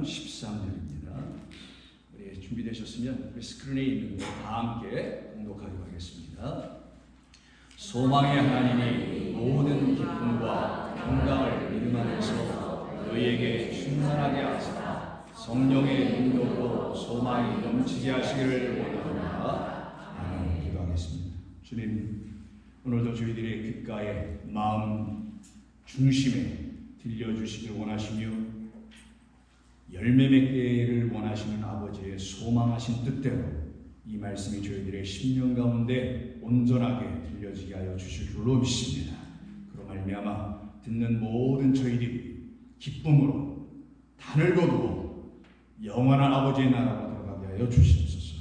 4장 13절입니다. 우리 준비되셨으면 스크린에 있는 거 다 함께 공독하기로 하겠습니다. 소망의 하나님이 모든 기쁨과 평강을 믿음 안에서 너희에게 충만하게 하사 성령의 능력으로 소망이 넘치게 하시기를 원합니다. 아멘. 기도하겠습니다. 주님, 오늘도 저희들의 귓가에 마음 중심에 들려주시길 원하시며 열매 맺기를 원하시는 아버지의 소망하신 뜻대로 이 말씀이 저희들의 심령 가운데 온전하게 들려지게 하여 주실 줄로 믿습니다. 그로 말미암아 듣는 모든 저희들이 기쁨으로 단을 거두어 영원한 아버지의 나라로 들어가게 하여 주시옵소서.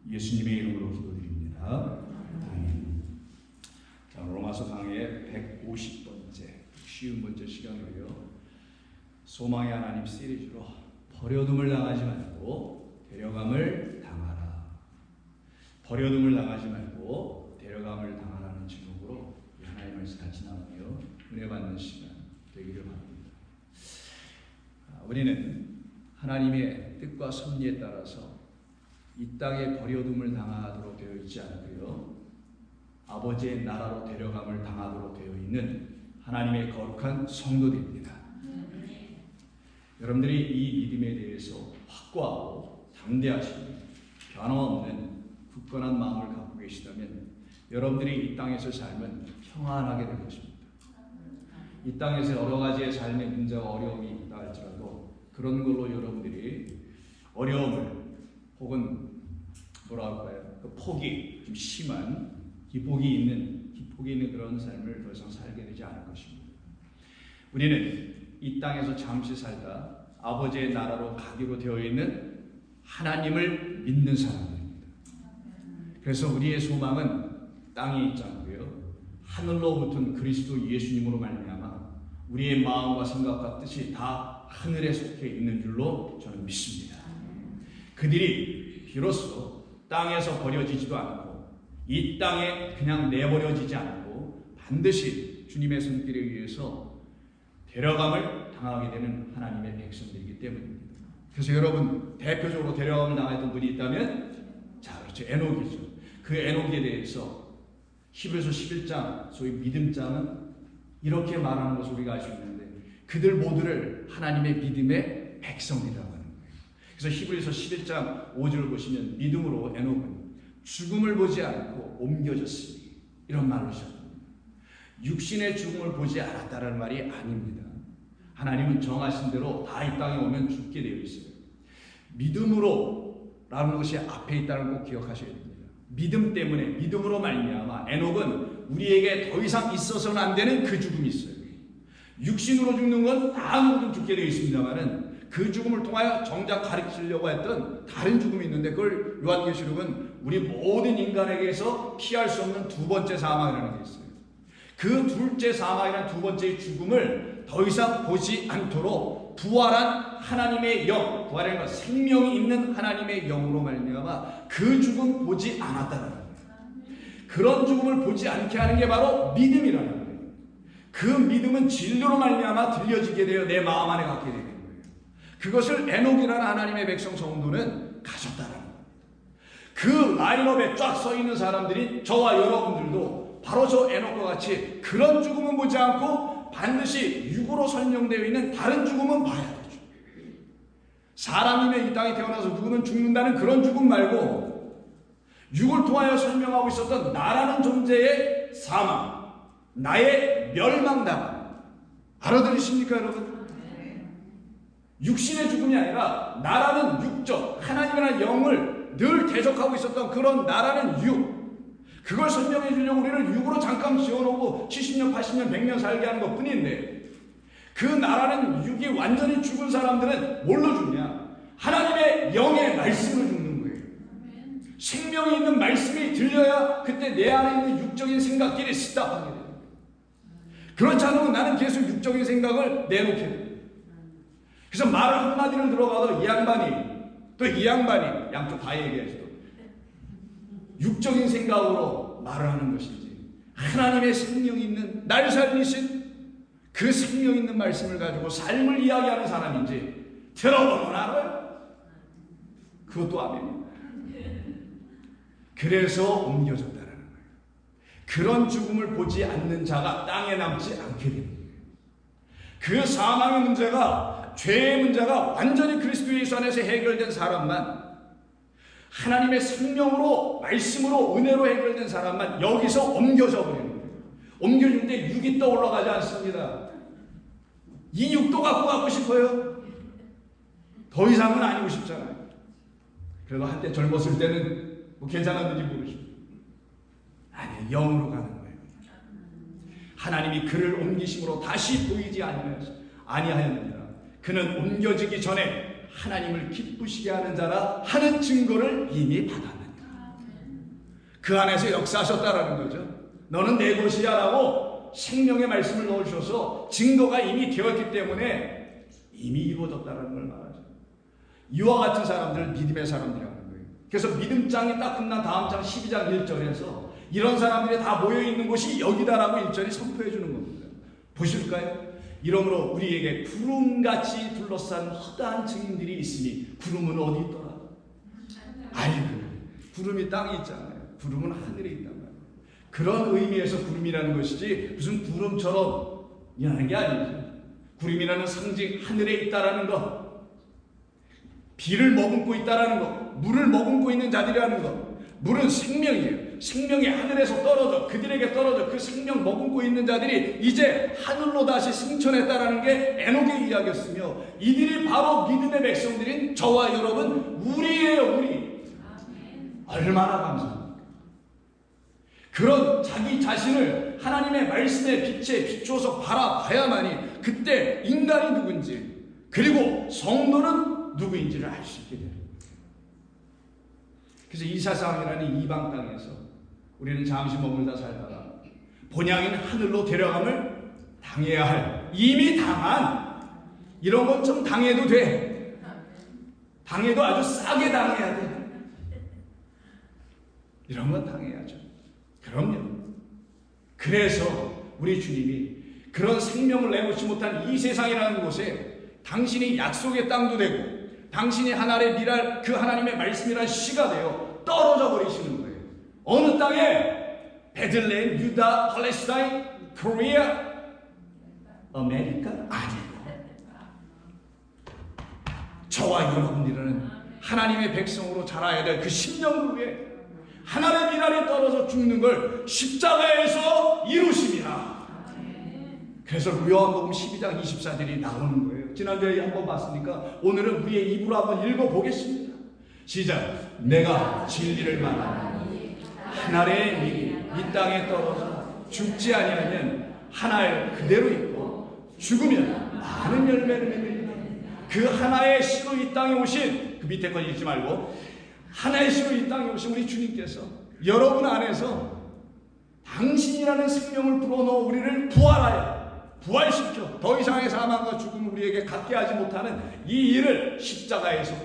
예수님의 이름으로 기도드립니다. 아멘. 자, 로마서 강의 150번째 쉬운 번째 시간이고요. 소망의 하나님 시리즈로 버려둠을 당하지 말고 데려감을 당하라. 버려둠을 당하지 말고 데려감을 당하라는 제목으로 하나님의 말씀 같이 나누며 은혜 받는 시간 되기를 바랍니다. 우리는 하나님의 뜻과 섭리에 따라서 이 땅에 버려둠을 당하도록 되어 있지 않고요. 아버지의 나라로 데려감을 당하도록 되어 있는 하나님의 거룩한 성도들입니다. 여러분들이 이 믿음에 대해서 확고하고 담대하시고 변함없는 굳건한 마음을 갖고 계시다면 여러분들이 이 땅에서 삶은 평안하게 될 것입니다. 이 땅에서 여러 가지의 삶의 문제와 어려움이 있다 할지라도 그런 걸로 여러분들이 어려움을 혹은 뭐라 할까요? 그 폭이 좀 심한 기폭이 있는 그런 삶을 더 이상 살게 되지 않을 것입니다. 우리는 이 땅에서 잠시 살다 아버지의 나라로 가기로 되어 있는 하나님을 믿는 사람들입니다. 그래서 우리의 소망은 땅에 있지 않고요. 하늘로부터 그리스도 예수님으로 말미암아 우리의 마음과 생각과 뜻이 다 하늘에 속해 있는 줄로 저는 믿습니다. 그들이 비로소 땅에서 버려지지도 않고 이 땅에 그냥 내버려지지 않고 반드시 주님의 손길에 의해서 데려감을 당하게 되는 하나님의 백성들이기 때문입니다. 그래서 여러분 대표적으로 데려감을 당했던 분이 있다면 그렇죠. 에녹이죠. 그 에녹에 대해서 히브리서 11장 소위 믿음장은 이렇게 말하는 것을 우리가 알 수 있는데 그들 모두를 하나님의 믿음의 백성이라고 하는 거예요. 그래서 히브리서 11장 5절을 보시면 믿음으로 에녹은 죽음을 보지 않고 옮겨졌으니 이런 말을 시작합니다. 육신의 죽음을 보지 않았다는 말이 아닙니다. 하나님은 정하신 대로 다 이 땅에 오면 죽게 되어 있어요. 믿음으로라는 것이 앞에 있다는 걸 꼭 기억하셔야 됩니다. 믿음 때문에 믿음으로 말미암아 에녹은 우리에게 더 이상 있어서는 안 되는 그 죽음이 있어요. 육신으로 죽는 건 다 모두 죽게 되어 있습니다만은 그 죽음을 통하여 정작 가르치려고 했던 다른 죽음이 있는데 그걸 요한계시록은 우리 모든 인간에게서 피할 수 없는 두 번째 사망이라는 게 있어요. 그 둘째 사망이라는 두 번째 죽음을 더 이상 보지 않도록 부활한 하나님의 영, 부활이라는 건 생명이 있는 하나님의 영으로 말미암아 그 죽음 보지 않았다는 거예요. 그런 죽음을 보지 않게 하는 게 바로 믿음이라는 거예요. 그 믿음은 진리로 말미암아 들려지게 되어 내 마음 안에 갖게 되는 거예요. 그것을 에녹이라는 하나님의 백성 성도는 가졌다는 거예요. 그 라인업에 쫙 서 있는 사람들이 저와 여러분들도 바로 저 에녹과 같이 그런 죽음은 보지 않고 반드시 육으로 설명되어 있는 다른 죽음은 봐야 되죠. 사람이면 이 땅에 태어나서 누구는 죽는다는 그런 죽음 말고 육을 통하여 설명하고 있었던 나라는 존재의 사망, 나의 멸망당. 알아들으십니까 여러분? 육신의 죽음이 아니라 나라는 육적, 하나님이라는 영을 늘 대적하고 있었던 그런 나라는 육. 그걸 설명해 주려고 우리를 육으로 잠깐 지어놓고 70년, 80년, 100년 살게 하는 것 뿐인데 그 나라는 육이 완전히 죽은 사람들은 뭘로 죽냐? 하나님의 영의 말씀으로 죽는 거예요. 생명이 있는 말씀이 들려야 그때 내 안에 있는 육적인 생각들이 스탑하게 돼요. 그렇지 않으면 나는 계속 육적인 생각을 내놓게 돼요. 그래서 말 한마디를 들어가도 이 양반이 또 이 양반이 양쪽 다 얘기하죠. 육적인 생각으로 말을 하는 것인지 하나님의 생명이 있는 날 살리신 그 생명 있는 말씀을 가지고 삶을 이야기하는 사람인지 들어보면 알아요. 그것도 아멘이에요. 그래서 옮겨졌다라는 거예요. 그런 죽음을 보지 않는 자가 땅에 남지 않게 됩니다. 그 사망의 문제가, 죄의 문제가 완전히 그리스도 예수 안에서 해결된 사람만, 하나님의 생명으로, 말씀으로, 은혜로 해결된 사람만 여기서 옮겨져 버리는 거예요. 옮겨줄 때 육이 떠올라가지 않습니다. 이 육도 갖고 가고 싶어요. 더 이상은 아니고 싶잖아요. 그래도 한때 젊었을 때는 뭐 괜찮았는지 모르죠. 아니, 영으로 가는 거예요. 하나님이 그를 옮기심으로 다시 보이지 아니하였느니라. 그는 옮겨지기 전에 하나님을 기쁘시게 하는 자라 하는 증거를 이미 받았느니라. 그 안에서 역사하셨다라는 거죠. 너는 내 것이야 라고 생명의 말씀을 넣으셔서 증거가 이미 되었기 때문에 이미 이루어졌다는 걸 말하죠. 이와 같은 사람들을 믿음의 사람들이라는 거예요. 그래서 믿음장이 딱 끝난 다음 장 12장 1절에서 이런 사람들이 다 모여있는 곳이 여기다라고 1절이 선포해 주는 겁니다. 보실까요? 이러므로 우리에게 구름같이 둘러싼 허다한 증인들이 있으니 구름은 어디 있더라? 아이고, 구름이 땅에 있잖아요. 구름은 하늘에 있단 말이에요. 그런 의미에서 구름이라는 것이지 무슨 구름처럼 하는 게 아니죠. 구름이라는 상징, 하늘에 있다라는 것, 비를 머금고 있다라는 것, 물을 머금고 있는 자들이라는 것. 물은 생명이에요. 생명이 하늘에서 떨어져, 그들에게 떨어져 그 생명 머금고 있는 자들이 이제 하늘로 다시 승천했다라는 게 에녹의 이야기였으며, 이들이 바로 믿음의 백성들인 저와 여러분, 우리예요, 우리. 얼마나 감사합니까? 그런 자기 자신을 하나님의 말씀의 빛에 비추어서 바라봐야만이 그때 인간이 누군지, 그리고 성도는 누구인지를 알 수 있게 됩니다. 그래서 이 세상이라는 이방 땅에서 우리는 잠시 머물다 살다가 본향인 하늘로 데려감을 당해야 할, 이미 당한, 이런 건 좀 당해도 돼. 당해도 아주 싸게 당해야 돼. 이런 건 당해야죠. 그럼요. 그래서 우리 주님이 그런 생명을 내놓지 못한 이 세상이라는 곳에 당신이 약속의 땅도 되고 당신이 하나님의 미랄, 그 하나님의 말씀이란 씨가 되어 떨어져 버리시는 거예요. 어느 땅에? 베들레헴, 유다, 팔레스타인, 코리아, 아메리카? 아니고 저와 여러분들은 하나님의 백성으로 자라야 될 그 10년 후에 하나님의 미랄이 떨어져 죽는 걸 십자가에서 이루심이라. 그래서 요한복음 12장 24절이 나오는 거예요. 지난주에 한번 봤으니까 오늘은 우리의 입으로 한번 읽어보겠습니다. 시작. 내가 진리를 말하니 하나의 밀이 이 땅에 떨어져 죽지 아니하면 하나에 그대로 있고 죽으면 많은 열매를 맺느니라. 그 하나의 씨로 이 땅에 오신, 그 밑에 건 읽지 말고, 하나의 씨로 이 땅에 오신 우리 주님께서 여러분 안에서 당신이라는 생명을 불어넣어 우리를 부활시켜 더 이상의 사망과 죽음을 우리에게 갖게 하지 못하는 이 일을 십자가에서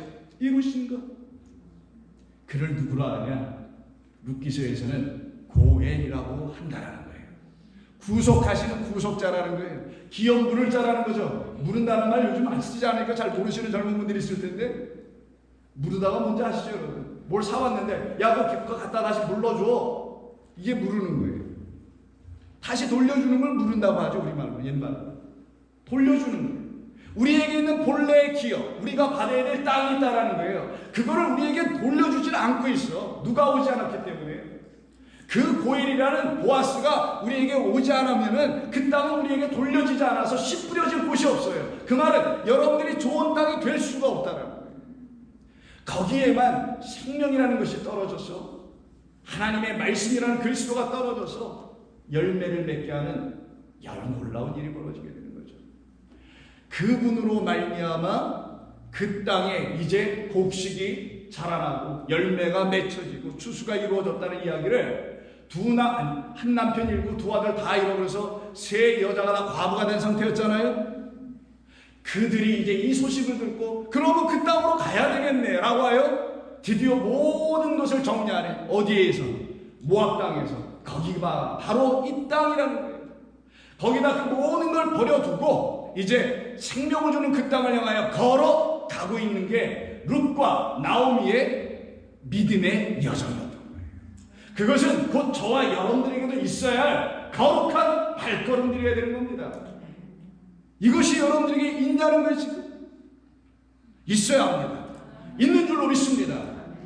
이루신 것. 그를 누구로 하느냐? 룻기서에서는 고엘이라고 한다라는 거예요. 구속하시는 구속자라는 거예요. 기업 물을 자라는 거죠. 무른다는 말 요즘 안 쓰지 않으니까 잘 모르시는 젊은 분들이 있을 텐데, 무르다가 뭔지 아시죠, 여러분? 뭘 사왔는데 야, 그거 갖다 다시 물러줘. 이게 무르는 거예요. 다시 돌려주는 걸 무른다고 하죠, 우리말로, 옛말로. 돌려주는 거예요. 우리에게 있는 본래의 기업, 우리가 받아야 될 땅이 있다라는 거예요. 그거를 우리에게 돌려주질 않고 있어. 누가 오지 않았기 때문에. 그 고엘이라는 보아스가 우리에게 오지 않으면은 그 땅은 우리에게 돌려지지 않아서 씨 뿌려질 곳이 없어요. 그 말은 여러분들이 좋은 땅이 될 수가 없다라는 거예요. 거기에만 생명이라는 것이 떨어져서, 하나님의 말씀이라는 그리스도가 떨어져서 열매를 맺게 하는 여러 놀라운 일이 벌어지게 되는 거죠. 그분으로 말미암아 그 땅에 이제 곡식이 자라나고 열매가 맺혀지고 추수가 이루어졌다는 이야기를 한 남편 잃고 두 아들 다 잃어버려서 세 여자가 다 과부가 된 상태였잖아요. 그들이 이제 이 소식을 듣고 그러면 그 땅으로 가야 되겠네 라고 하여 드디어 모든 것을 정리하네. 어디에서? 모압 땅에서. 거기가 바로 이 땅이라는 거예요. 거기다 그 모든 걸 버려두고 이제 생명을 주는 그 땅을 향하여 걸어 가고 있는 게 룻과 나오미의 믿음의 여정이었던 거예요. 그것은 곧 저와 여러분들에게도 있어야 할 거룩한 발걸음들이어야 되는 겁니다. 이것이 여러분들에게 있냐는 것이 있어야 합니다. 있는 줄로 믿습니다.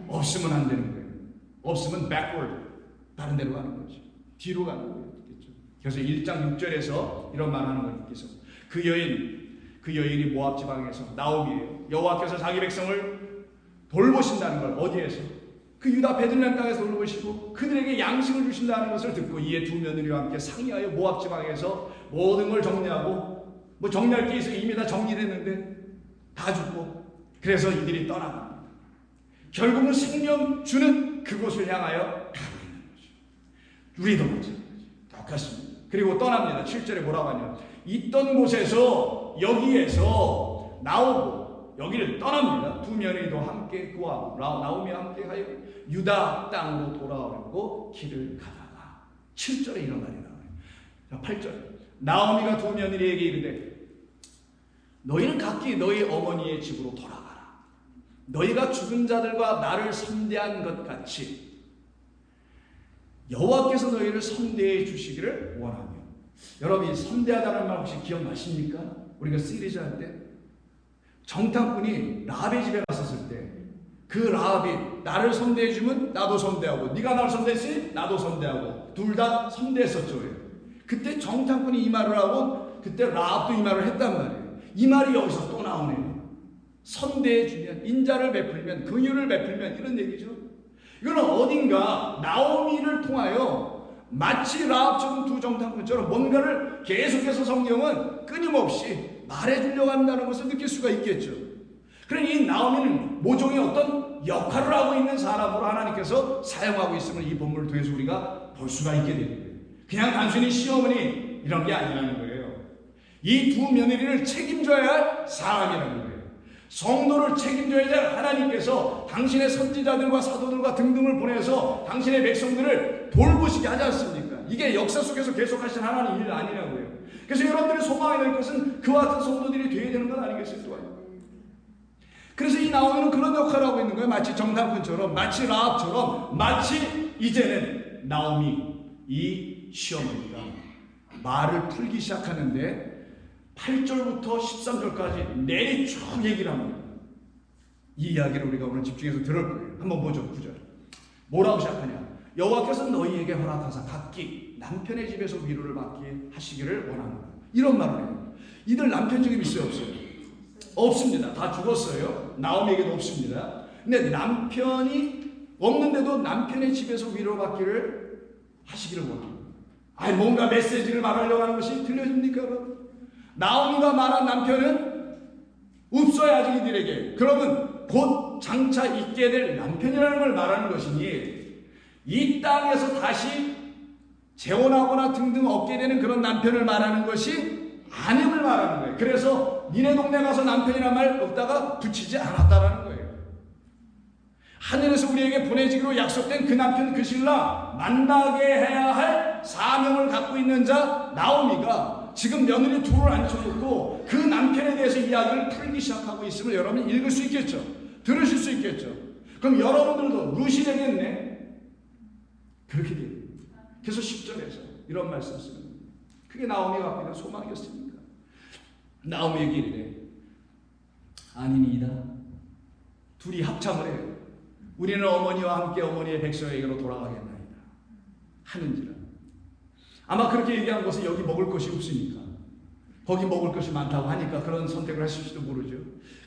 없으면 안 되는 거예요. 없으면 backward, 다른 데로 가는 거죠. 뒤로 가는 거예요. 그래서 1장 6절에서 이런 말하는 걸 느끼서 그 여인이 모압 지방에서 나오미예요. 여호와께서 자기 백성을 돌보신다는 걸 어디에서? 그 유다 베들레헴 땅에서 돌보시고 그들에게 양식을 주신다는 것을 듣고 이에 두 며느리와 함께 상의하여 모압 지방에서 모든 걸 정리하고 뭐 정리할 게 있어 이미 다 정리됐는데 다 죽고 그래서 이들이 떠나갑니다. 결국은 생명 주는 그곳을 향하여 가고 있는 거죠. 우리도 마찬가지 똑같습니다. 그리고 떠납니다. 7절에 뭐라고 하냐? 있던 곳에서 여기에서 나오고 여기를 떠납니다. 두 며느리도 함께 그와 나오미와 함께 하여 유다 땅으로 돌아오려고 길을 가다가 7절에 이런 말이 나와요. 자, 8절 나오미가 두 며느리에게 이르되 너희는 각기 너희 어머니의 집으로 돌아가라. 너희가 죽은 자들과 나를 선대한 것 같이 여호와께서 너희를 선대해 주시기를 원하며. 여러분, 이 선대하다는 말 혹시 기억나십니까? 우리가 시리즈 할 때 정탐꾼이 라합의 집에 갔었을 때 그 라합이 나를 선대해 주면 나도 선대하고 네가 나를 선대했으니 나도 선대하고 둘 다 선대했었죠. 그때 정탐꾼이 이 말을 하고 그때 라합도 이 말을 했단 말이에요. 이 말이 여기서 또 나오네요. 선대해 주면 인자를 베풀면 긍휼을 베풀면 이런 얘기죠. 이거는 어딘가 나오미를 통하여 마치 라합처럼 두 정탐꾼처럼 뭔가를 계속해서 성경은 끊임없이 말해주려고 한다는 것을 느낄 수가 있겠죠. 그러니 이 나오미는 모종의 어떤 역할을 하고 있는 사람으로 하나님께서 사용하고 있음을 이 본문을 통해서 우리가 볼 수가 있게 됩니다. 그냥 단순히 시어머니 이런 게 아니라는 거예요. 이 두 며느리를 책임져야 할 사람이라는 거예요. 성도를 책임져야 할 하나님께서 당신의 선지자들과 사도들과 등등을 보내서 당신의 백성들을 돌보시게 하지 않습니까? 이게 역사 속에서 계속하신 하나님 일 아니라고요. 그래서 여러분들이 소망해야 될 것은 그와 같은 성도들이 되어야 되는 것 아니겠습니까? 그래서 이 나오미는 그런 역할을 하고 있는 거예요. 마치 정탐꾼처럼, 마치 라합처럼, 마치 이제는 나오미 이 시어머니가 말을 풀기 시작하는데 8절부터 13절까지 내리 쭉 얘기를 합니다. 이 이야기를 우리가 오늘 집중해서 들을 거예요. 한번 보죠. 9절. 뭐라고 시작하냐? 여호와께서 너희에게 허락하사 각기 남편의 집에서 위로를 받게 하시기를 원합니다. 이런 말을 해요. 이들 남편 지금 있어요? 없어요? 없습니다. 다 죽었어요. 나오미에게도 없습니다. 근데 남편이 없는데도 남편의 집에서 위로를 받기를 하시기를 원합니다. 아니 뭔가 메시지를 말하려고 하는 것이 들려집니까 여러분? 나오미가 말한 남편은 없어요 아직 이들에게. 그러면 곧 장차 있게 될 남편이라는 걸 말하는 것이니 이 땅에서 다시 재혼하거나 등등 얻게 되는 그런 남편을 말하는 것이 아님을 말하는 거예요. 그래서 니네 동네 가서 남편이란 말 없다가 붙이지 않았다라는 거예요. 하늘에서 우리에게 보내지기로 약속된 그 남편 그 신랑 만나게 해야 할 사명을 갖고 있는 자 나오미가 지금 며느리 둘을 앉혀놓고 그 남편에 대해서 이야기를 풀기 시작하고 있음을 여러분이 읽을 수 있겠죠. 들으실 수 있겠죠. 그럼 여러분들도 룻이 되겠네. 그렇게 돼요. 그래서 10절에서 이런 말씀을 쓰는 거예요. 그게 나오미가 갖고 있는 소망이었습니까? 나오미에게 이르되 아니니이다. 둘이 합창을 해요. 우리는 어머니와 함께 어머니의 백성에게로 돌아가겠나이다 하는지라. 아마 그렇게 얘기한 것은 여기 먹을 것이 없으니까 거기 먹을 것이 많다고 하니까 그런 선택을 하실지도 모르죠.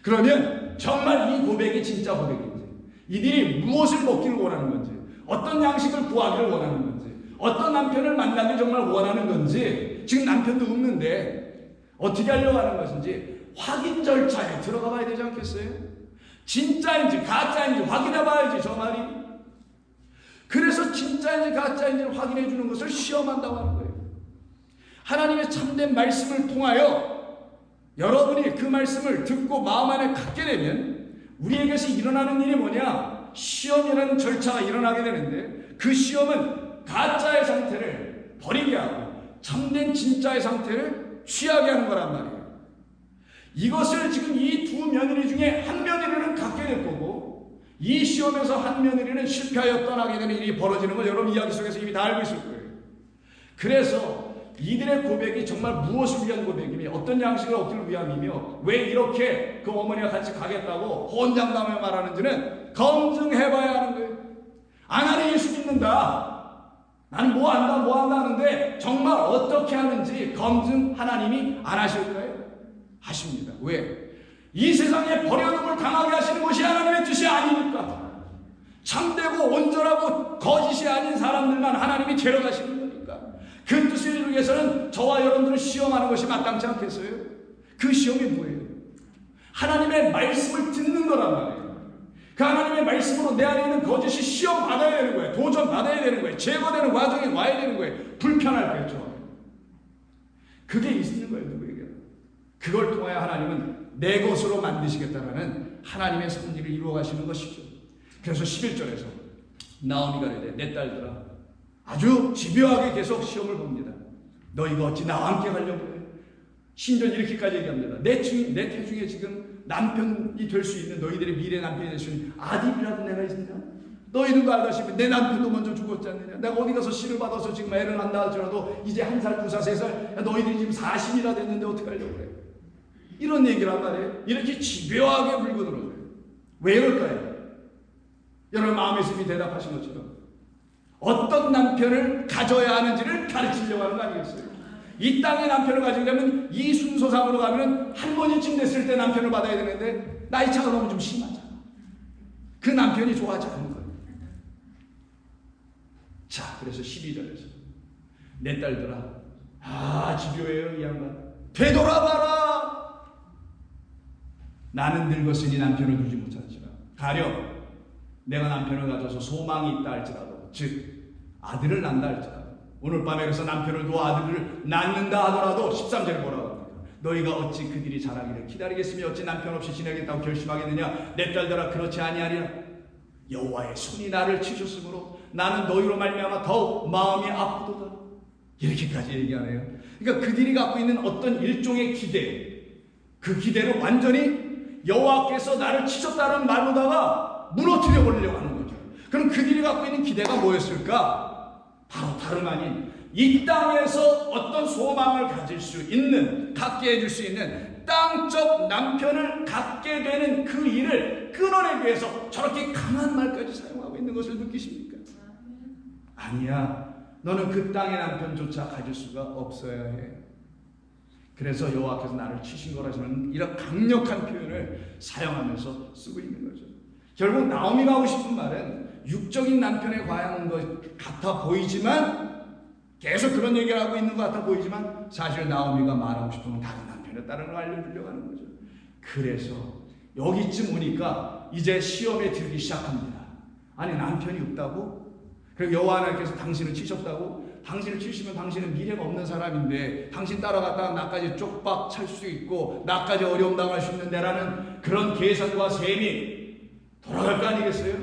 그러면 정말 이 고백이 진짜 고백인지, 이들이 무엇을 먹기를 원하는 건지, 어떤 양식을 구하기를 원하는 건지, 어떤 남편을 만나길 정말 원하는 건지, 지금 남편도 없는데 어떻게 하려고 하는 것인지 확인 절차에 들어가 봐야 되지 않겠어요? 진짜인지 가짜인지 확인해 봐야지 저 말이. 그래서 진짜인지 가짜인지를 확인해 주는 것을 시험한다고 하는 거예요. 하나님의 참된 말씀을 통하여 여러분이 그 말씀을 듣고 마음 안에 갖게 되면 우리에게서 일어나는 일이 뭐냐? 시험이라는 절차가 일어나게 되는데 그 시험은 가짜의 상태를 버리게 하고 참된 진짜의 상태를 취하게 하는 거란 말이에요. 이것을 지금 이 두 며느리 중에 한 며느리는 갖게 될 거고, 이 시험에서 한 며느리는 실패하여 떠나게 되는 일이 벌어지는 걸 여러분 이야기 속에서 이미 다 알고 있을 거예요. 그래서 이들의 고백이 정말 무엇을 위한 고백이며 어떤 양식을 얻기를 위함이며 왜 이렇게 그 어머니와 같이 가겠다고 혼장담을 말하는지는 검증해봐야 하는 거예요. 하나님 예수 믿는다, 나는 뭐 한다 하는데 정말 어떻게 하는지 검증 하나님이 안 하실까요? 하십니다. 왜? 이 세상에 버려둠을 당하게 하시는 것이 하나님의 뜻이 아니니까. 참되고 온전하고 거짓이 아닌 사람들만 하나님이 데려가시는 거니까. 그 뜻을 이루기 위해서는 저와 여러분들을 시험하는 것이 마땅치 않겠어요? 그 시험이 뭐예요? 하나님의 말씀을 듣는 거란 말이에요. 그 하나님의 말씀으로 내 안에 있는 거짓이 시험 받아야 되는 거예요. 도전 받아야 되는 거예요. 제거되는 과정이 와야 되는 거예요. 불편할 거죠. 그게 있는 거예요, 누구에게. 그걸 통하여 하나님은 내 것으로 만드시겠다라는 하나님의 섭리를 이루어 가시는 것이죠. 그래서 11절에서 나오미가 이르되 내 딸들아, 아주 집요하게 계속 시험을 봅니다. 너희가 어찌 나와 함께 가려고 해? 심지어 이렇게까지 얘기합니다. 내 태중에 지금 남편이 될 수 있는, 너희들의 미래 남편이 될 수 있는 아들이라도 내가 있느냐? 너희들도 알다시피 내 남편도 먼저 죽었지 않느냐? 내가 어디 가서 씨를 받아서 지금 애를 낳는다 할지라도 이제 1살, 2살, 3살, 너희들이 지금 40이나 됐는데 어떻게 하려고 그래? 이런 얘기를 한 말이에요. 이렇게 집요하게 물고 들어줘요. 왜 그럴까요? 여러분 마음의 씀이 대답하신 것처럼 어떤 남편을 가져야 하는지를 가르치려고 하는 거 아니겠어요? 이 땅에 남편을 가지려면 이 순서상으로 가면 할머니쯤 됐을 때 남편을 받아야 되는데 나이 차가 너무 좀 심하잖아. 그 남편이 좋아하지 않는 거예요. 자, 그래서 12절에서 내 딸들아, 집요해요 이 양반. 되돌아봐라. 나는 늙었으니 남편을 두지 못하지라. 가령 내가 남편을 가져서 소망이 있다 할지라도, 즉 아들을 낳는다 할지라도, 오늘 밤에 그래서 남편을 두어 아들을 낳는다 하더라도 13절에 뭐라고 합니까? 너희가 어찌 그들이 자라기를 기다리겠으며 어찌 남편 없이 지내겠다고 결심하겠느냐? 내 딸들아, 그렇지 아니하리라. 여호와의 손이 나를 치셨으므로 나는 너희로 말미암아 더욱 마음이 아프도다. 이렇게까지 얘기하네요. 그러니까 그들이 갖고 있는 어떤 일종의 기대, 그 기대를 완전히 여호와께서 나를 치셨다는 말로다가 무너뜨려 버리려고 하는 거죠. 그럼 그들이 갖고 있는 기대가 뭐였을까? 바로 다름 아닌 이 땅에서 어떤 소망을 가질 수 있는, 갖게 해줄 수 있는 땅적 남편을 갖게 되는 그 일을 끊어내기 위해서 저렇게 강한 말까지 사용하고 있는 것을 느끼십니까? 아니야, 너는 그 땅의 남편조차 가질 수가 없어야 해. 그래서 여호와께서 나를 치신 거라시는 이런 강력한 표현을 사용하면서 쓰고 있는 거죠. 결국 나오미가 하고 싶은 말은 육적인 남편에 관한 것 같아 보이지만, 계속 그런 얘기를 하고 있는 것 같아 보이지만, 사실 나오미가 말하고 싶은 건 다른 남편에 따른 걸 알려주려고 하는 거죠. 그래서 여기쯤 오니까 이제 시험에 들기 시작합니다. 아니, 남편이 없다고? 그리고 여호와 하나님께서 당신을 치셨다고? 당신을 치시면 당신은 미래가 없는 사람인데 당신 따라갔다가 나까지 쪽박 찰 수 있고 나까지 어려움 당할 수 있는데라는 그런 계산과 셈이 돌아갈 거 아니겠어요?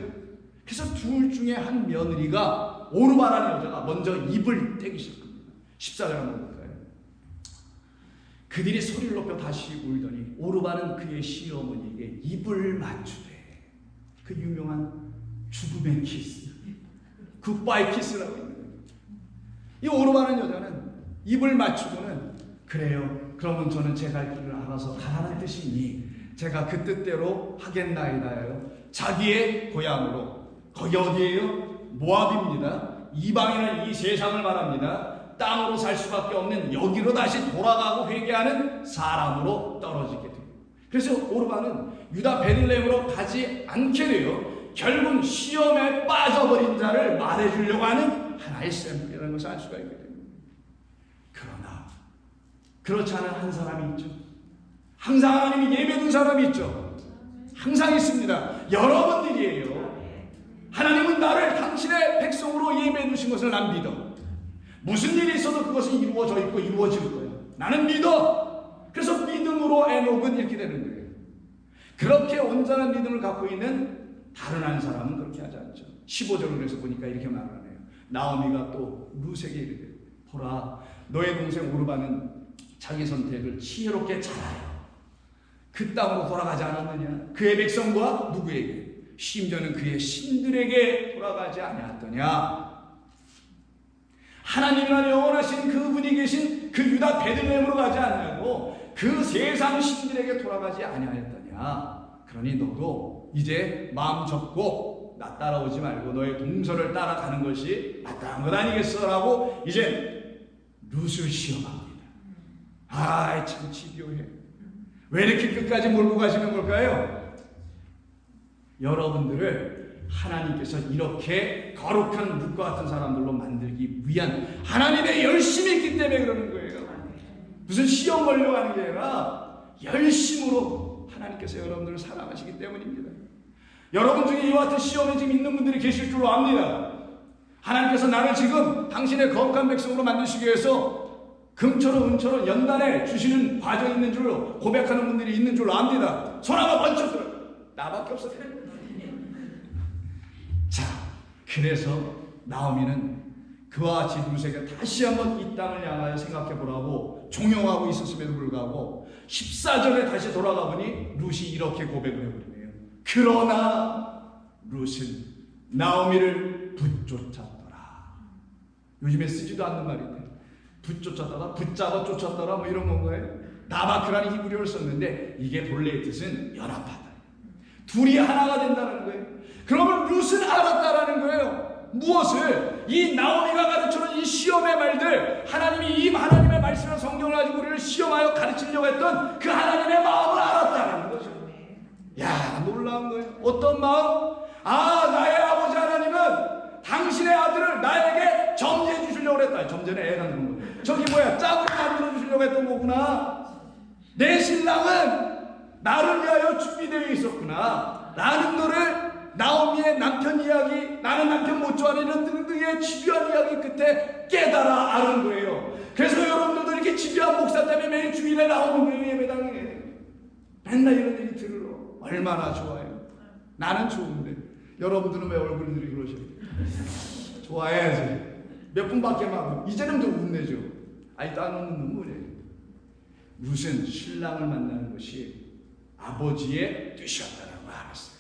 그래서 둘 중에 한 며느리가, 오르바라는 여자가 먼저 입을 떼기 시작합니다. 14절 한번 볼까요? 그들이 소리를 높여 다시 울더니 오르바는 그의 시어머니에게 입을 맞추되, 그 유명한 죽음의 키스, 굿바이 키스라고 있는 거예요. 이 오르바는 여자는 입을 맞추고는, 그래요, 그러면 저는 제 갈 길을 알아서 가라는 뜻이니 제가 그 뜻대로 하겠나이다요. 자기의 고향으로, 거기 어디예요? 모압입니다. 이방인은 이 세상을 말합니다. 땅으로 살 수밖에 없는 여기로 다시 돌아가고 회개하는 사람으로 떨어지게 돼요. 그래서 오르바는 유다 베들레헴으로 가지 않게 돼요. 결국 시험에 빠져버린 자를 말해주려고 하는 하나의 샘플이라는 것을 알 수가 있게 됩니다. 그러나 그렇지 않은 한 사람이 있죠. 항상 하나님이 예배둔 사람이 있죠. 항상 있습니다. 여러분들이에요. 하나님은 나를 당신의 백성으로 예배해 두신 것을 난 믿어. 무슨 일이 있어도 그것은 이루어져 있고 이루어질 거예요. 나는 믿어. 그래서 믿음으로 에녹은 이렇게 되는 거예요. 그렇게 온전한 믿음을 갖고 있는 다른 한 사람은 그렇게 하지 않죠. 15절을 그래서 보니까 이렇게 말하네요. 나오미가 또 룻에게 이르되, 보라, 너의 동생 오르바는 자기 선택을 지혜롭게 잘하여 그 땅으로 돌아가지 않았느냐? 그의 백성과 누구에게? 심지어는 그의 신들에게 돌아가지 아니하였더냐? 하나님이나 영원하신 그분이 계신 그 유다 베들레헴으로 가지 않냐고 그 세상 신들에게 돌아가지 아니하였더냐? 그러니 너도 이제 마음 접고 나 따라오지 말고 너의 동서를 따라가는 것이 마땅한 것 아니겠어? 라고 이제 룻을 시험합니다. 참 집요해. 왜 이렇게 끝까지 몰고 가시는 걸까요? 여러분들을 하나님께서 이렇게 거룩한 룻과 같은 사람들로 만들기 위한 하나님의 열심이 있기 때문에 그러는 거예요. 무슨 시험 걸려고 하는 게 아니라 열심으로 하나님께서 여러분들을 사랑하시기 때문입니다. 여러분 중에 이와 같은 시험에 지금 있는 분들이 계실 줄로 압니다. 하나님께서 나를 지금 당신의 거룩한 백성으로 만드시기 위해서 금처럼 은처럼 연단해 주시는 과정이 있는 줄로 고백하는 분들이 있는 줄로 압니다. 손 한번 번쩍 들어. 나밖에 없어. 자, 그래서 나오미는 그와 같이 룻에게 다시 한번 이 땅을 향하여 생각해 보라고 종용하고 있었음에도 불구하고 14절에 다시 돌아가 보니 룻이 이렇게 고백을 해버리네요. 그러나 룻은 나오미를 붙쫓았더라. 요즘에 쓰지도 않는 말인데 붙쫓았다가 붙잡아 쫓았더라 뭐 이런 건가요? 나바크라는 히브리어를 썼는데 이게 본래의 뜻은 연합하다. 둘이 하나가 된다는 거예요. 그러면 룻은 알았다라는 거예요. 무엇을? 이 나오미가 가르쳐준 이 시험의 말들, 하나님이 이 하나님의 말씀을 성경을 가지고 우리를 시험하여 가르치려고 했던 그 하나님의 마음을 알았다는 거죠. 야, 놀라운 거예요. 어떤 마음? 나의 아버지 하나님은 당신의 아들을 나에게 점지해 주시려고 했다. 점제는 애 낳는 거예요. 저기 뭐야, 짝을 만들어 주시려고 했던 거구나. 내 신랑은 나를 위하여 준비되어 있었구나 라는 거를 나오미의 남편 이야기, 나는 남편 못 좋아하는 등등의 집요한 이야기 끝에 깨달아 아는 거예요. 그래서 여러분들도 이렇게 집요한 목사 때문에 매일 주일에 나오는 거예요. 예배당에 맨날 이런 얘기 들으러. 얼마나 좋아요. 나는 좋은데 여러분들은 왜 얼굴들이 그러셔요? 좋아해야지. 몇 분밖에 막 이제는 좀 웃내죠. 따놓는 눈물이에요. 룻은 신랑을 만나는 것이 아버지의 뜻이었다는 걸 알았어요.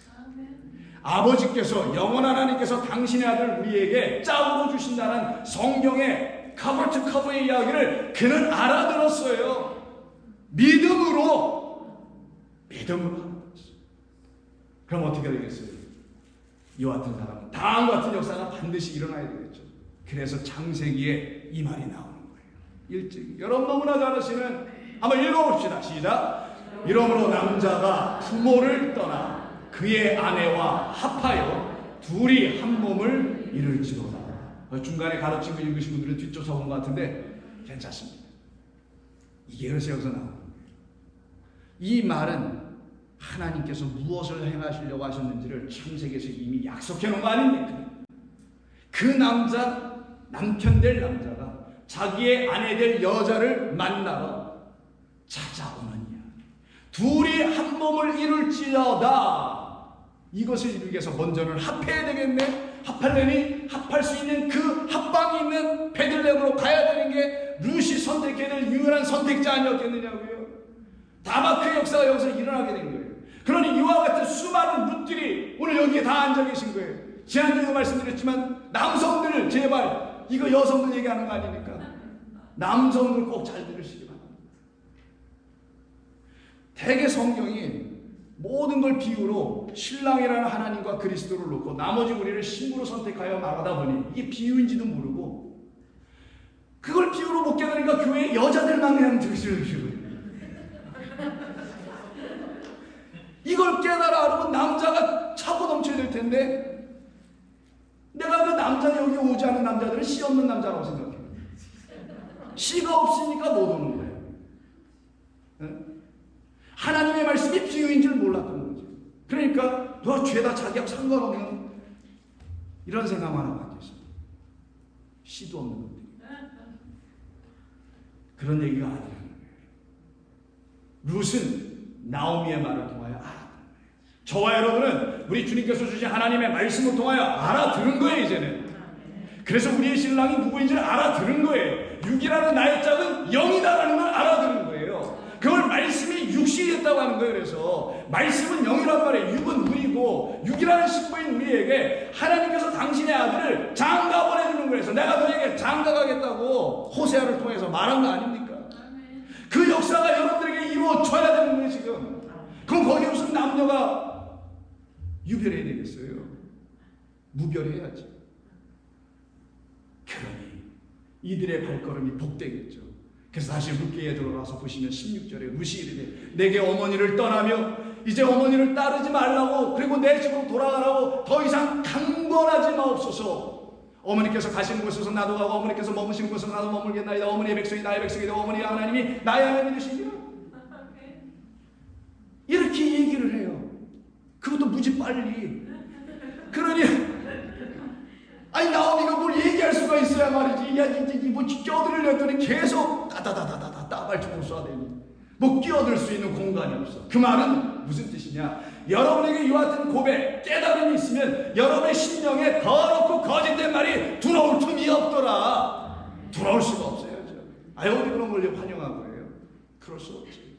아버지께서 영원 하나님께서 당신의 아들 우리에게 짝으로 주신다는 성경의 커버 투 커버의 이야기를 그는 알아들었어요. 믿음으로 하는 거죠. 그럼 어떻게 되겠어요? 이와 같은 사람은 다음과 같은 역사가 반드시 일어나야 되겠죠. 그래서 창세기에 이 말이 나오는 거예요. 일찍 여러분 너무나 잘 아시는 한번 읽어봅시다. 시작. 이러므로 남자가 부모를 떠나 그의 아내와 합하여 둘이 한 몸을 이룰지로다. 중간에 가르친 거 읽으신 분들은 뒤쫓아 온 것 같은데 괜찮습니다. 이게 그래서 여기서 나오는 거예요. 이 말은 하나님께서 무엇을 행하시려고 하셨는지를 창세기에서 이미 약속해 놓은 거 아닙니까? 그 남편 될 남자가 자기의 아내 될 여자를 만나러 찾아오는 이야기. 둘이 한 몸을 이룰지어다. 이것을 이루기 위해서 먼저는 합해야 되겠네. 합하려니 합할 수 있는 그 합방이 있는 베들레헴으로 가야 되는 게 룻이 선택해야 될 유일한 선택자 아니었겠느냐고요. 다마크의 역사가 여기서 일어나게 된 거예요. 그러니 이와 같은 수많은 룻들이 오늘 여기에 다 앉아 계신 거예요. 지난주에도 말씀드렸지만 남성들 제발 이거 여성들 얘기하는 거 아니니까 남성들 꼭 잘 들으시기 바랍니다. 대개 성경이 모든 걸 비유로 신랑이라는 하나님과 그리스도를 놓고 나머지 우리를 신부로 선택하여 말하다 보니 이게 비유인지도 모르고 그걸 비유로 못 깨달으니까 교회에 여자들만 그냥 들으시는 거예요. 이걸 깨달아 알으면 남자가 차고 넘쳐야 될 텐데 내가 그 남자 여기 오지 않은 남자들은 씨 없는 남자라고 생각해요. 씨가 없으니까 못 오는 거예요. 하나님의 말씀이 비유인 줄 몰랐던 거죠. 그러니까 너 죄다 자기하고 상관없는 이런 생각만 하고 앉아있어요. 씨도 없는 것들이. 그런 얘기가 아니라는 거예요. 룻은 나오미의 말을 통하여 알았던 거예요. 저와 여러분은 우리 주님께서 주신 하나님의 말씀을 통하여 알아들은 거예요. 이제는. 그래서 우리의 신랑이 누구인지를 알아들은 거예요. 육이라는 나의 짝은 영이다라는 걸 알아들은 거예요. 그걸 말씀이 육신이 됐다고 하는 거예요. 그래서 말씀은 영이란 말이에요. 육은 우리고 육이라는 신부인 우리에게 하나님께서 당신의 아들을 장가 보내주는 거예요. 내가 너에게 장가 가겠다고 호세아를 통해서 말한 거 아닙니까? 그 역사가 여러분들에게 이루어져야 되는 거예요 지금. 그럼 거기에 무슨 남녀가 유별해야 되겠어요? 무별해야지. 그러니 이들의 발걸음이 복되겠죠. 그래서 다시 룻기에 들어가서 보시면 16절에 룻이 이르되 내게 어머니를 떠나며 이제 어머니를 따르지 말라고 그리고 내 집으로 돌아가라고 더 이상 강권하지 마옵소서. 어머니께서 가시는 곳에서 나도 가고 어머니께서 머무시는 곳에서 나도 머물겠나이다. 어머니의 백성이 나의 백성이다. 어머니 하나님이 나의 하나님이시니라. 이렇게 얘기를 해요. 그것도 무지 빨리. 그러니 아니 나오미가 뭘 얘기할 수가 있어야 말이지. 야 이제 뭐 끼어들으려더니 계속 따다다다다다 따발치고 쏴대니 뭐 끼어들 수 있는 공간이 없어. 그 말은 무슨 뜻이냐? 여러분에게 이와 같은 고백, 깨달음이 있으면 여러분의 심령에 더럽고 거짓된 말이 들어올 틈이 없더라. 들어올 수가 없어야죠. 아유 어디 그런 걸 환영한 거예요? 그럴 수 없지.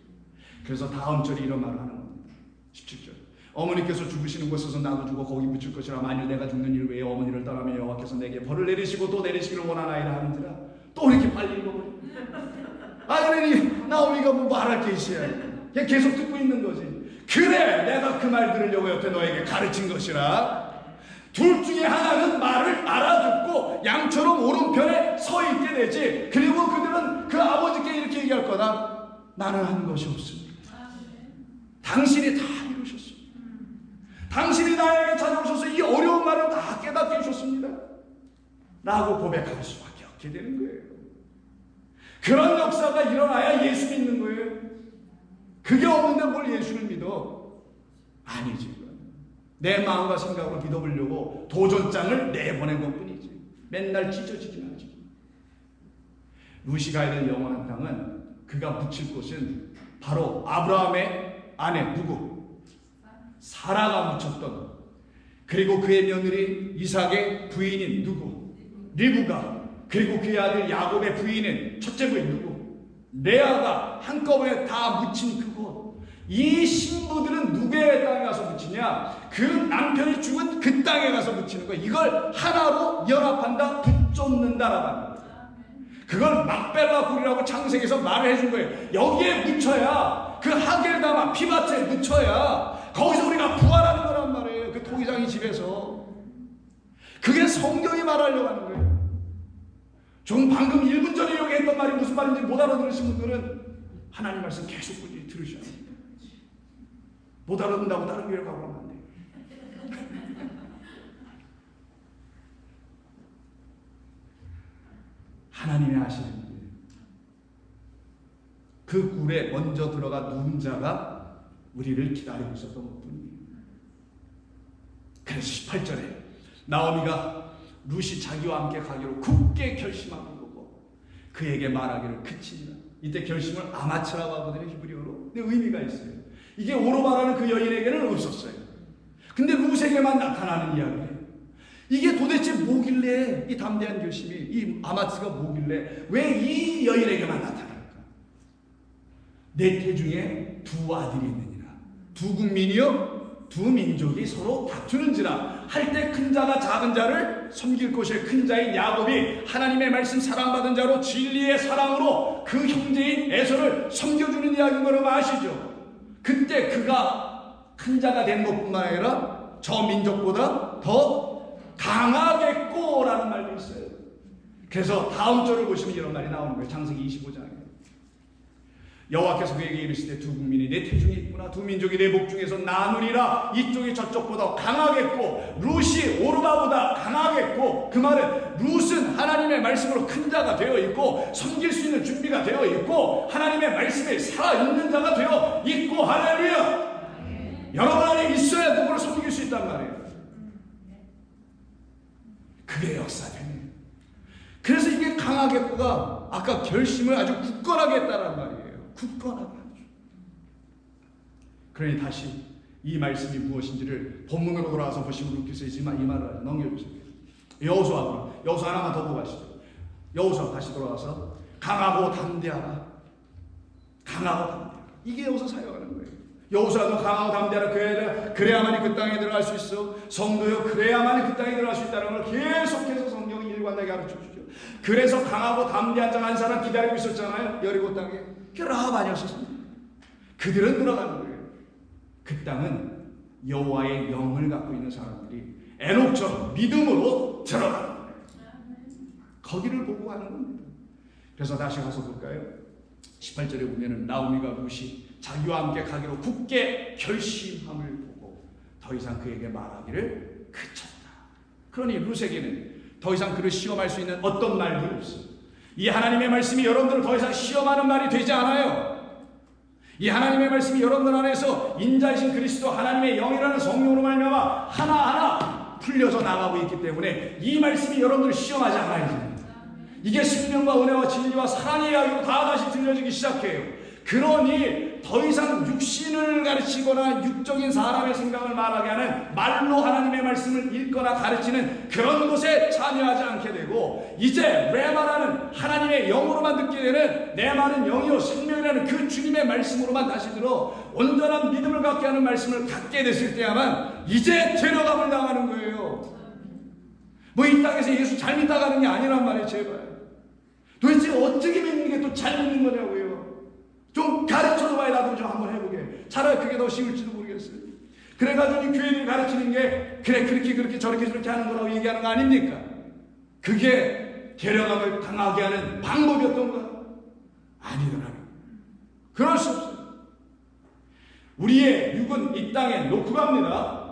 그래서 다음 절이 이런 말을 하는 겁니다. 17절. 어머니께서 죽으시는 곳에서 나도 죽어 거기 묻힐 것이라. 만일 내가 죽는 일 외에 어머니를 떠나며 여호와께서 내게 벌을 내리시고 또 내리시기를 원하나이다 하는지라. 또 이렇게 빨리 읽어버려. 아 그러니 나오미가 뭐 말할 게 있어야 그냥 계속 듣고 있는 거지. 그래 내가 그 말 들으려고 여태 너에게 가르친 것이라. 둘 중에 하나는 말을 알아듣고 양처럼 오른편에 서 있게 되지. 그리고 그들은 그 아버지께 이렇게 얘기할 거다. 나는 한 것이 없습니다. 당신이 다 이루셨습니다. 당신이 나에게 찾아오셔서 이 어려운 말을 다 깨닫게 해주셨습니다 라고 고백할 수밖에 없게 되는 거예요. 그런 역사가 일어나야 예수 믿는 거예요. 그게 없는데 뭘 예수를 믿어? 아니지. 내 마음과 생각으로 믿어보려고 도전장을 내보낸 것뿐이지. 맨날 찢어지긴 하지. 룻이 가야 될 영원한 땅은 그가 묻힐 곳은 바로 아브라함의 아내 누구? 사라가 묻혔던, 그리고 그의 며느리 이삭의 부인인 누구? 리브가, 그리고 그의 아들 야곱의 부인인 첫째 부인 누구? 레아가 한꺼번에 다 묻힌 그곳. 이 신부들은 누구의 땅에 가서 묻히냐? 그 남편이 죽은 그 땅에 가서 묻히는 거야. 이걸 하나로 연합한다, 붙잡는다라고 합니다. 그걸 막벨라 굴이라고 창세기에서 말을 해준 거예요. 여기에 묻혀야, 그 하겔다마 피바트에 묻혀야 거기서 우리가 부활하는 거란 말이에요. 그 토기장이 집에서. 그게 성경이 말하려고 하는 거예요. 좀 방금 1분 전에 여기 했던 말이 무슨 말인지 못 알아들으신 분들은 하나님 말씀 계속 꾸준히 들으셔야 돼요. 못 알아듣는다고 다른 교회를 가고 하면 안 돼요. 하나님이 아시는 일. 그 굴에 먼저 들어가 누운 자가 우리를 기다리고 있었던 것뿐이에요. 그래서 18절에 나오미가 룻이 자기와 함께 가기로 굳게 결심한 거고 그에게 말하기를 그치니라. 이때 결심을 아마츠라고 하거든요, 히브리어로. 근데 의미가 있어요. 이게 오로바라는 그 여인에게는 없었어요. 근데 룻에게만 나타나는 이야기예요. 이게 도대체 뭐길래, 이 담대한 결심이, 이 아마츠가 뭐길래 왜 이 여인에게만 나타날까? 내 태중에 두 아들이 있느니라. 두 국민이요 두 민족이 서로 다투는지라. 할 때 큰 자가 작은 자를 섬길 것일. 큰 자인 야곱이 하나님의 말씀 사랑받은 자로 진리의 사랑으로 그 형제인 에서를 섬겨주는 이야기인 걸 아시죠? 그때 그가 큰 자가 된 것뿐만 아니라 저 민족보다 더 강하겠고라는 말도 있어요. 그래서 다음 절을 보시면 이런 말이 나오는 거예요. 창세기 25장에 여호와께서 그에게 이르시되 두 국민이 내 태중에 있구나. 두 민족이 내 목 중에서 나누리라. 이쪽이 저쪽보다 강하겠고 룻이 오르바보다 강하겠고. 그 말은 룻은 하나님의 말씀으로 큰 자가 되어 있고 섬길 수 있는 준비가 되어 있고 하나님의 말씀에 살아있는 자가 되어 있고. 할렐루야. 여러분 안에 있어야 누구를 섬길 수 있단 말이에요. 그게 역사되네요. 그래서 이게 강하겠고가 아까 결심을 아주 굳건하게 했다는 말이에요. 굳건하게 하죠. 그러니 다시 이 말씀이 무엇인지를 본문으로 돌아와서 보시면 룻기서 이 말을 넘겨주세요. 여호수아 하나만 더 보고 가시죠. 여호수아 다시 돌아와서 강하고 담대하라. 강하고 담대하라. 이게 여기서 사용하는 거예요. 여호수아도 강하고 담대하라 그래야만이 그 땅에 들어갈 수 있어. 성도요 그래야만이 그 땅에 들어갈 수 있다는 걸 계속해서 성경이 일관되게 가르쳐 주죠. 그래서 강하고 담대한 자 한 사람 기다리고 있었잖아요. 여리고 땅에. 그 라합 아니었습니까? 그들은 들어가는 거예요. 그 땅은 여호와의 영을 갖고 있는 사람들이 에녹처럼 믿음으로 들어가는 거예요. 거기를 보고 가는 겁니다. 그래서 다시 가서 볼까요? 18절에 보면은 나오미가 룻이 자기와 함께 가기로 굳게 결심함을 보고 더 이상 그에게 말하기를 그쳤다. 그러니 룻에게는 더 이상 그를 시험할 수 있는 어떤 말도 없어요. 이 하나님의 말씀이 여러분들을 더 이상 시험하는 말이 되지 않아요. 이 하나님의 말씀이 여러분들 안에서 인자이신 그리스도 하나님의 영이라는 성령으로 말미암아 하나하나 풀려서 나가고 있기 때문에 이 말씀이 여러분들을 시험하지 않아요. 이게 생명과 은혜와 진리와 사랑의 이야기로 다시 들려지기 시작해요. 그러니 더 이상 육신을 가르치거나 육적인 사람의 생각을 말하게 하는 말로 하나님의 말씀을 읽거나 가르치는 그런 곳에 참여하지 않게 되고 이제 레마라는 하나님의 영으로만 듣게 되는 내 말은 영이요 생명이라는 그 주님의 말씀으로만 다시 들어 온전한 믿음을 갖게 하는 말씀을 갖게 됐을 때야만 이제 데려감을 당하는 거예요. 뭐 이 땅에서 예수 잘 믿다가는 게 아니란 말이에요. 제발 도대체 어떻게 믿는 게 또 잘 믿는 거냐고요. 좀 가르쳐줘봐야 나도 좀 한번 해보게. 차라리 그게 더 쉬울지도 모르겠어요. 그래가지고 이 교회들이 가르치는 게 그래 그렇게 저렇게 하는 거라고 얘기하는 거 아닙니까? 그게 데려감을 당하게 하는 방법이었던가? 아니더라고요. 그럴 수 없어요. 우리의 육은 이 땅에 놓고 갑니다.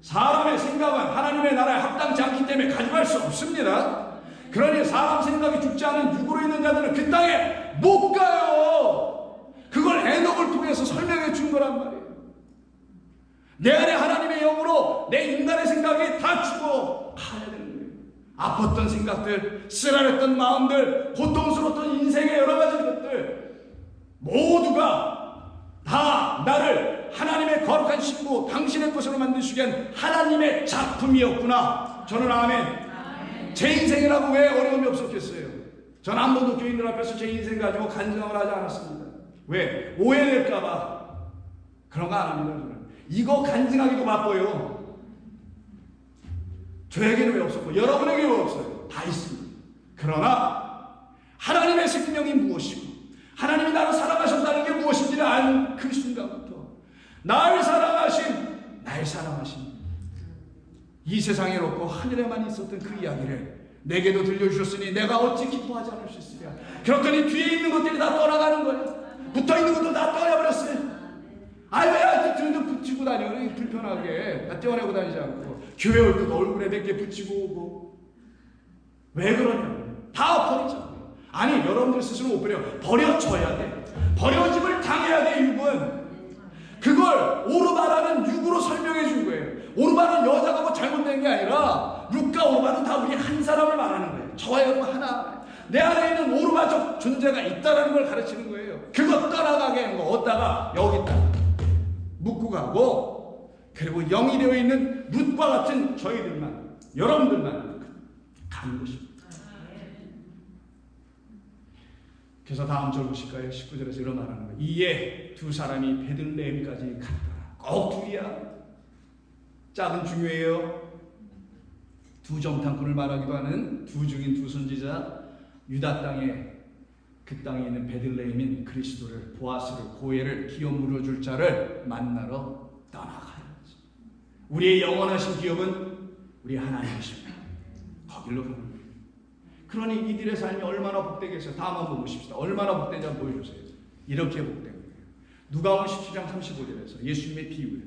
사람의 생각은 하나님의 나라에 합당치 않기 때문에 가져갈 수 없습니다. 그러니 사람 생각이 죽지 않은 육으로 있는 자들은 그 땅에 못 가요. 그걸 에녹을 통해서 설명해 준 거란 말이에요. 내 안에 하나님의 영으로 내 인간의 생각이 다 죽어 가야 되는 거예요. 아팠던 생각들, 쓰라렸던 마음들, 고통스러웠던 인생의 여러 가지 것들 모두가 다 나를 하나님의 거룩한 신부 당신의 것으로 만드시기 위한 하나님의 작품이었구나. 저는 아멘. 제 인생이라고 왜 어려움이 없었겠어요? 전 한 번도 교인들 앞에서 제 인생 가지고 간증을 하지 않았습니다. 왜? 오해될까봐. 그런 거 안 합니다. 저는. 이거 간증하기도 바빠요. 저에게는 왜 없었고 여러분에게 왜 없어요? 다 있습니다. 그러나 하나님의 생명이 무엇이고 하나님이 나를 사랑하셨다는 게 무엇인지를 아는 그 순간부터 나를 사랑하신 이 세상에 없고 하늘에만 있었던 그 이야기를 내게도 들려주셨으니 내가 어찌 기뻐하지 않을 수 있으랴. 그렇더니 뒤에 있는 것들이 다 떠나가는 거예요. 붙어있는 것도 다 떠나버렸어요. 아이 왜 아직 좀 붙이고 다녀. 불편하게 떼어내고 다니지 않고 교회 올 때도 얼굴에 몇 개 붙이고 오고. 왜 그러냐고요. 다 버리자고요. 아니 여러분들 스스로 못 버려. 버려줘야 돼. 버려짐을 당해야 돼. 육은 그걸 오르바라는 육으로 설명해 준 거예요. 오르바는 여자가 뭐 잘못된 게 아니라 룻과 오르바는 다 우리 한 사람을 말하는 거예요. 저와 여러분 하나. 내 안에 있는 오르바적 존재가 있다는 걸 가르치는 거예요. 그거 떠나가게 하는 거 얻다가 여기다 묻고 가고 그리고 영이 되어 있는 룻과 같은 저희들만 여러분들만 가는 것입니다. 그래서 다음 절 보실까요? 19절에서 이런 말하는 거예요. 이에 두 사람이 베들레헴까지 갔더라. 꼭 둘이야. 짝은 중요해요. 두 정탐꾼을 말하기도 하는 두 중인 두 선지자 유다 땅에 그 땅에 있는 베들레헴인 그리스도를 보아스를 고해를 기업 물어줄 자를 만나러 떠나가야지. 우리의 영원하신 기업은 우리 하나님이십니다. 거길로 가는 거예요. 그러니 이들의 삶이 얼마나 복되겠어요. 다음 한번 보십시다. 얼마나 복된지 한번 보여주세요. 이렇게 복된 거예요. 누가복음 17장 35절에서 예수님의 비유를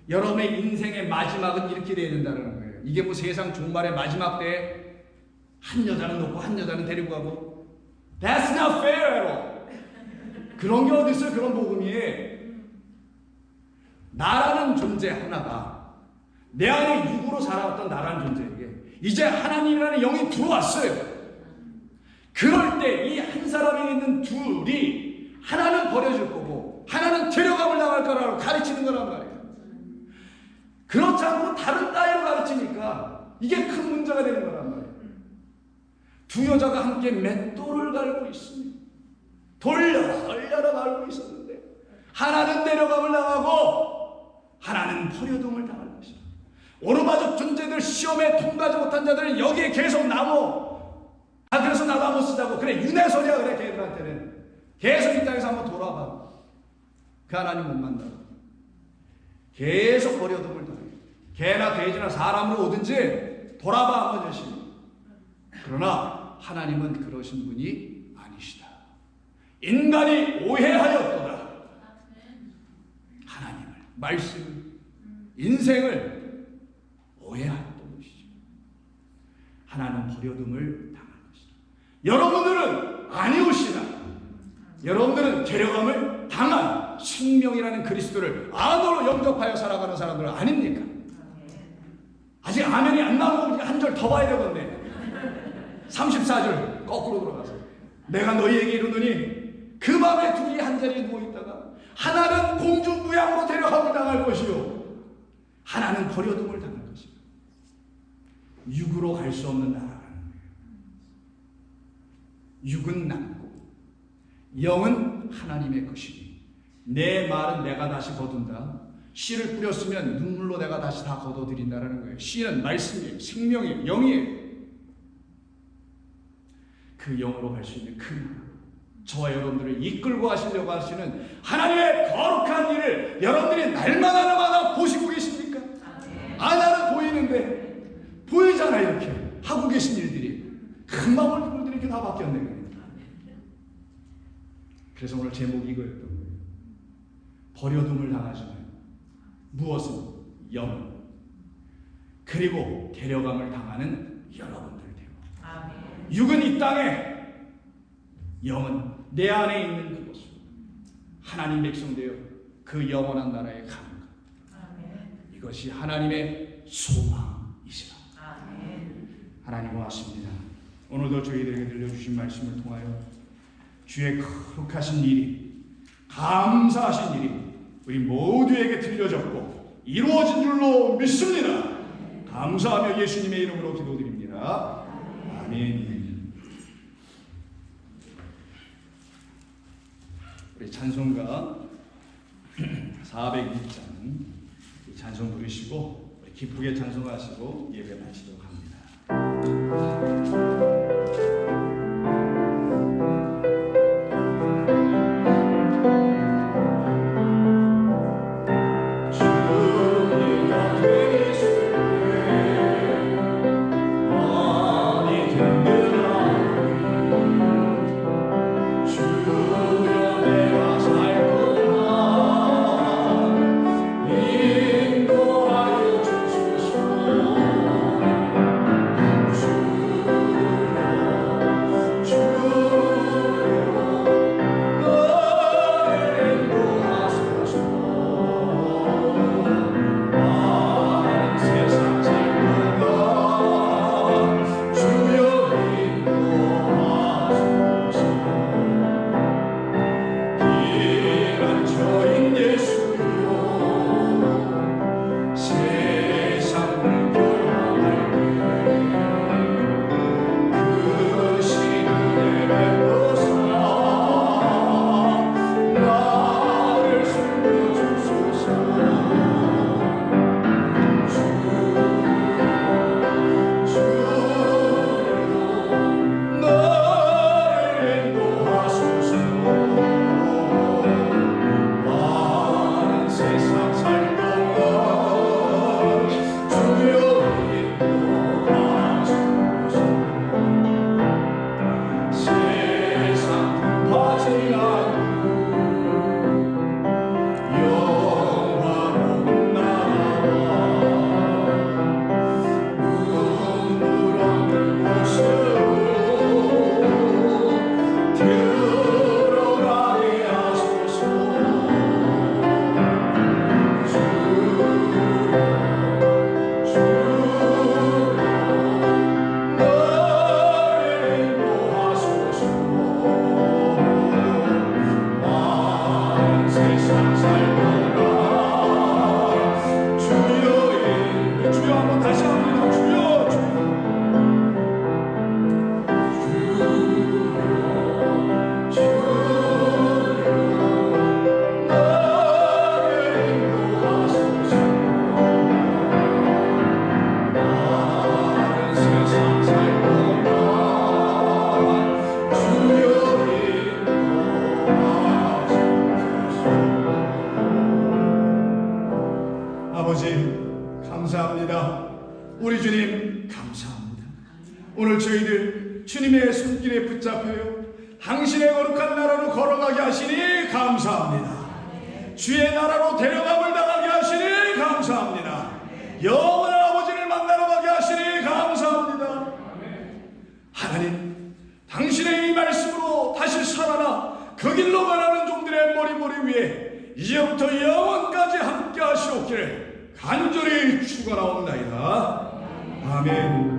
여러분의 인생의 마지막은 이렇게 돼야 된다는 거예요. 이게 뭐 세상 종말의 마지막 때에 한 여자는 놓고 한 여자는 데리고 가고 That's not fair at all. 그런 게 어디 있어요? 그런 복음이. 나라는 존재 하나가 내 안에 육으로 살아왔던 나라는 존재에게 이제 하나님이라는 영이 들어왔어요. 그럴 때 이 한 사람에 있는 둘이 하나는 버려질 거고 하나는 데려감을 당할 거라고 가르치는 거란 말이에요. 그렇지 않고 다른 따위로 가르치니까 이게 큰 문제가 되는 거란 말이에요. 두 여자가 함께 맷돌을 갈고 있습니다. 돌려라 갈고 있었는데 하나는 내려감을 당하고 하나는 버려둠을 당할 것이다. 오르마족 존재들, 시험에 통과하지 못한 자들은 여기에 계속 남어. 그래서 나도 한번 쓰자고. 그래, 윤회소리야. 그래, 걔들한테는. 계속 이 땅에서 한번 돌아봐. 그 하나님 못 만나고. 계속 버려둠을 당해. 개나 돼지나 사람으로 오든지 돌아봐 한번 열심히. 그러나 하나님은 그러신 분이 아니시다. 인간이 오해하였도다. 하나님을, 말씀을, 인생을 오해하였던 것이죠. 하나는 버려둠을 당한 것이다. 여러분들은 아니오시나. 여러분들은 데려감을 당한 생명이라는 그리스도를 안으로 영접하여 살아가는 사람들 아닙니까? 아직 아멘이 안 나오고 한 절 더 봐야 되겠네. 34절 거꾸로 돌아가서 내가 너희에게 이르노니 그 밤에 둘이 한 자리에 누워있다가 하나는 공중부양으로 데려감을 당할 것이요 하나는 버려둠을 당할 것이요. 육으로 갈 수 없는 나라라는 거예요. 육은 남고 영은 하나님의 것이니 내 말은 내가 다시 거둔다. 씨를 뿌렸으면 눈물로 내가 다시 다 거둬들인다라는 거예요. 씨는 말씀이에요. 생명이에요. 영이에요. 그 영으로 갈 수 있는 그 저와 여러분들을 이끌고 하시려고 하시는 하나님의 거룩한 일을 여러분들이 날마다 날마다 보시고 계십니까? 나는 보이는데 보이잖아. 이렇게 하고 계신 일들이 금방 얼굴들이 이렇게 다 바뀌었네. 그래서 오늘 제목이 이거였던 거예요. 버려둠을 당하지만 무엇은 영 그리고 데려감을 당하는 여러분들 되고 육은 이 땅에 영은 내 안에 있는 그곳으로 하나님 백성 되어 그 영원한 나라에 가는 것. 이것이 하나님의 소망이시라. 하나님 고맙습니다. 오늘도 저희들에게 들려주신 말씀을 통하여 주의 거룩하신 일이 감사하신 일이 우리 모두에게 들려졌고 이루어진 줄로 믿습니다. 감사하며 예수님의 이름으로 기도드립니다. 아멘. 우리 찬송가 402장 찬송 부르시고 기쁘게 찬송하시고 예배 마치도록 합니다. 주님의 손길에 붙잡혀요 당신의 거룩한 나라로 걸어가게 하시니 감사합니다. 주의 나라로 데려감을 당하게 하시니 감사합니다. 영원한 아버지를 만나러 가게 하시니 감사합니다. 하나님, 당신의 이 말씀으로 다시 살아나 그 길로 가라는 종들의 머리 위에 이제부터 영원까지 함께 하시옵기를 간절히 축원하옵나이다. 아멘.